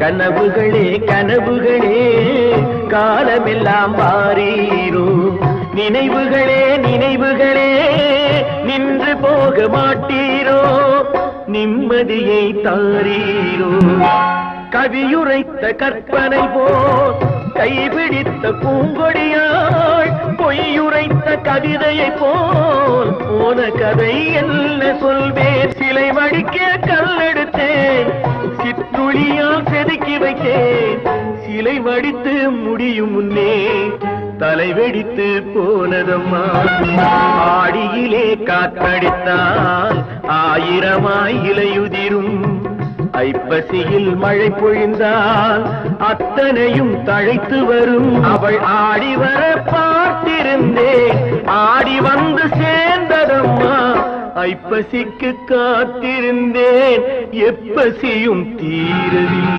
கனவுகளே கனவுகளே காலமெல்லாம் மாறீரோ, நினைவுகளே நினைவுகளே நின்று போக மாட்டீரோ, நிம்மதியை தாரீரோ. கவியுரைத்த கற்பனை போல் கைபிடித்த பூங்கொடியாள், பொய்யுரைத்த கவிதையை போல் போன கதை என்ன சொல்வேன். சிலை வடிக்க கல்லெடுத்தேன், சிற்றுளியால் செதுக்கி வைத்தேன். சிலை வடித்து முடியும் முன்னே தலை வெடித்து போனதம்மா. ஆடியிலே காற்றடித்தால் ஆயிரமாய் இலையுதிரும், ஐப்பசியில் மழை பொழிந்தால் அத்தனையும் தழைத்து வரும். அவள் ஆடி வர பார்த்திருந்தேன், ஆடி வந்து சேர்ந்ததம்மா. ஐப்பசிக்கு காத்திருந்தேன், எப்பசியும் தீரவில்.